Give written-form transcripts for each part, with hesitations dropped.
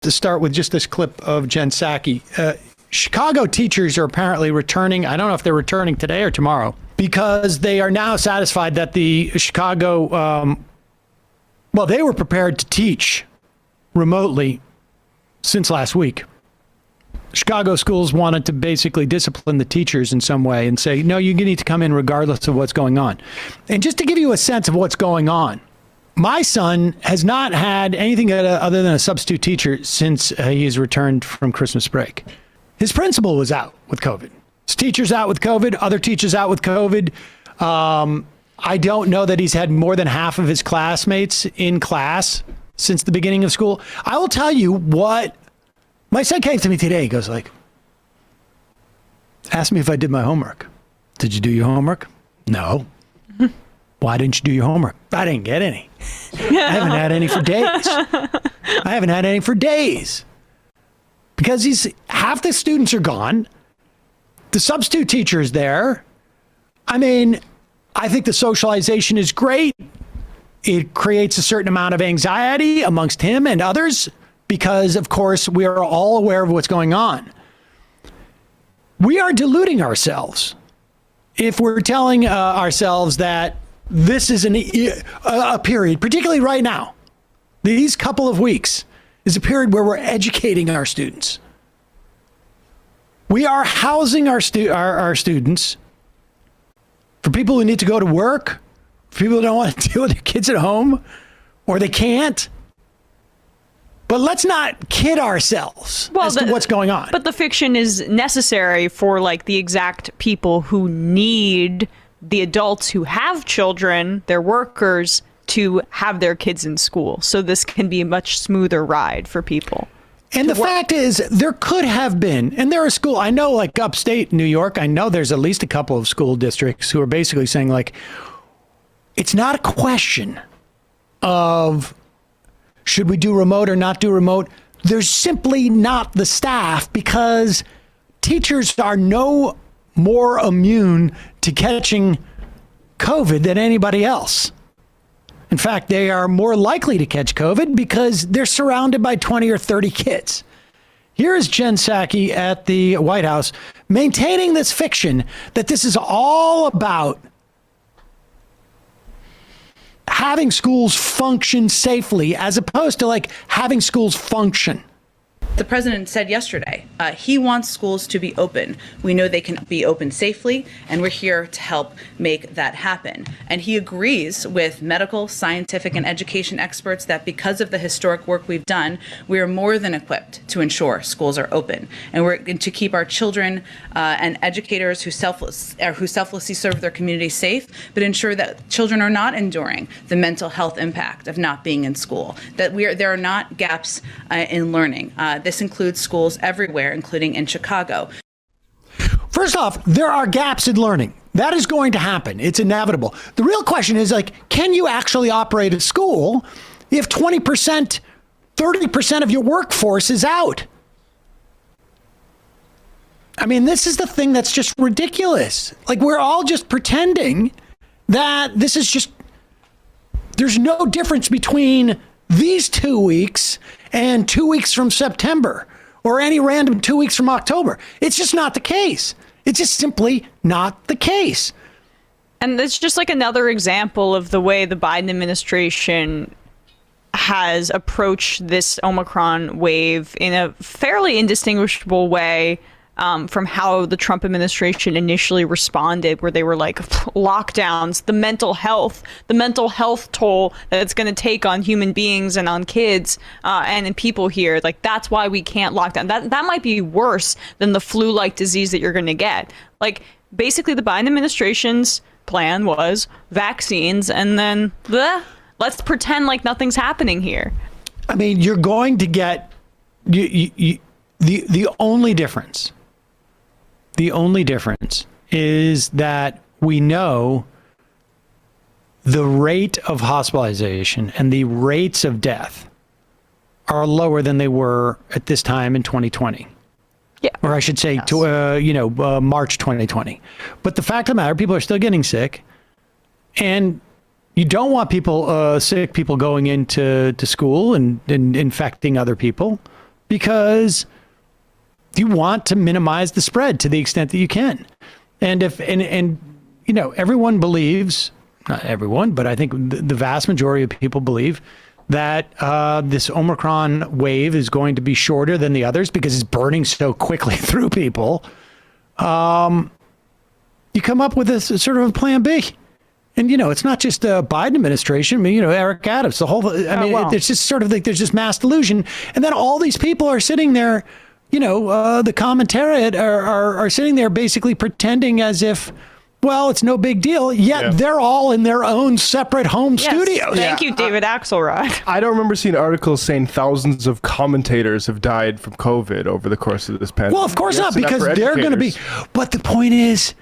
to start with just this clip of Jen Psaki. Chicago teachers are apparently returning. I don't know if they're returning today or tomorrow, because they are now satisfied that the Chicago, they were prepared to teach remotely since last week. Chicago schools wanted to basically discipline the teachers in some way and say, no, you need to come in regardless of what's going on. And just to give you a sense of what's going on, my son has not had anything other than a substitute teacher since he's returned from Christmas break. His principal was out with COVID. His teacher's out with COVID. Other teachers out with COVID. I don't know that he's had more than half of his classmates in class since the beginning of school. I will tell you what my son came to me today. He goes like, asked me if I did my homework. Did you do your homework? No. Why didn't you do your homework? I didn't get any. I haven't had any for days. Because half the students are gone. The substitute teacher is there. I mean, I think the socialization is great. It creates a certain amount of anxiety amongst him and others because, of course, we are all aware of what's going on. We are deluding ourselves if we're telling ourselves that this is a period, particularly right now, these couple of weeks, is a period where we're educating our students. We are housing our students for people who need to go to work, for people who don't want to deal with their kids at home, or they can't. But let's not kid ourselves as to what's going on. But the fiction is necessary for like the exact people who need the adults who have children, their workers, to have their kids in school. So this can be a much smoother ride for people. And the fact is, there could have been, and there are schools, I know like upstate New York, I know there's at least a couple of school districts who are basically saying like, it's not a question of should we do remote or not do remote. There's simply not the staff because teachers are no more immune to catching COVID than anybody else. In fact, they are more likely to catch COVID because they're surrounded by 20 or 30 kids. Here is Jen Psaki at the White House maintaining this fiction that this is all about having schools function safely as opposed to like having schools function. The president said yesterday, he wants schools to be open. We know they can be open safely, and we're here to help make that happen. And he agrees with medical, scientific, and education experts that because of the historic work we've done, we are more than equipped to ensure schools are open. And we're going to keep our children and educators who selflessly serve their community safe, but ensure that children are not enduring the mental health impact of not being in school, that there are not gaps in learning. This includes schools everywhere, including in Chicago. First off, there are gaps in learning. That is going to happen. It's inevitable. The real question is like, can you actually operate a school if 20%, 30% of your workforce is out? I mean, this is the thing that's just ridiculous. Like, we're all just pretending that this is just, there's no difference between these 2 weeks and 2 weeks from September or any random 2 weeks from October. It's just not the case. It's just simply not the case. And it's just like another example of the way the Biden administration has approached this Omicron wave in a fairly indistinguishable way from how the Trump administration initially responded, where they were like lockdowns, the mental health toll that it's going to take on human beings and on kids and people here. Like, that's why we can't lock down. That might be worse than the flu-like disease that you're going to get. Like, basically the Biden administration's plan was vaccines and then let's pretend like nothing's happening here. I mean, you're going to get the only difference. The only difference is that we know the rate of hospitalization and the rates of death are lower than they were at this time in 2020. Yeah. Or I should say, yes. March 2020. But the fact of the matter, people are still getting sick. And you don't want sick people going into school and infecting other people. because you want to minimize the spread to the extent that you can. And everyone believes, not everyone, but I think the vast majority of people believe that this Omicron wave is going to be shorter than the others because it's burning so quickly through people. You come up with a sort of a plan B. And, it's not just the Biden administration. I mean, Eric Adams, the whole, it's just sort of like there's just mass delusion. And then all these people are sitting there, the commentariat are sitting there basically pretending as if, well, it's no big deal. Yet they're all in their own separate home studios. Thank you, David Axelrod. I don't remember seeing articles saying thousands of commentators have died from COVID over the course of this pandemic. Well, of course not, because they're going to be. But the point is,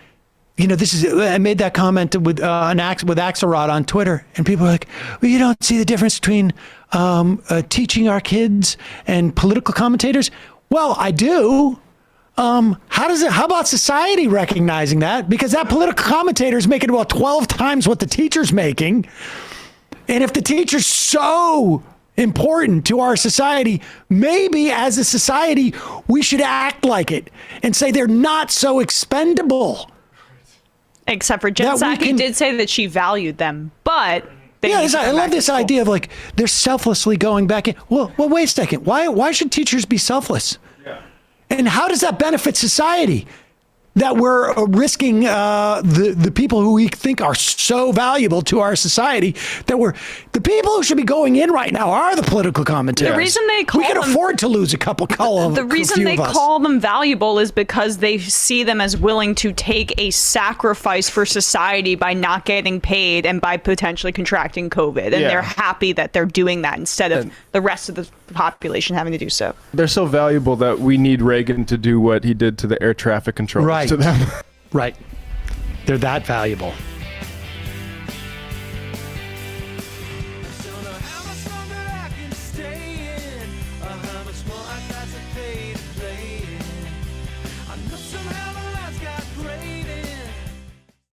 I made that comment with Axelrod on Twitter, and people are like, well, you don't see the difference between teaching our kids and political commentators. Well, I do. How about society recognizing that? Because that political commentator is making about 12 times what the teacher's making. And if the teacher's so important to our society, maybe as a society, we should act like it and say they're not so expendable. Except for Jen Psaki did say that she valued them, but I love this idea of like they're selflessly going back in. Well, wait a second. Why should teachers be selfless? And how does that benefit society? That we're risking the people who we think are so valuable to our society, that the people who should be going in right now are the political commentators. The reason they call we can afford to lose a couple columns. The reason they call them valuable is because they see them as willing to take a sacrifice for society by not getting paid and by potentially contracting COVID, and they're happy that they're doing that instead of the rest of the population having to do so. They're so valuable that we need Reagan to do what he did to the air traffic controllers to them. Right. They're that valuable.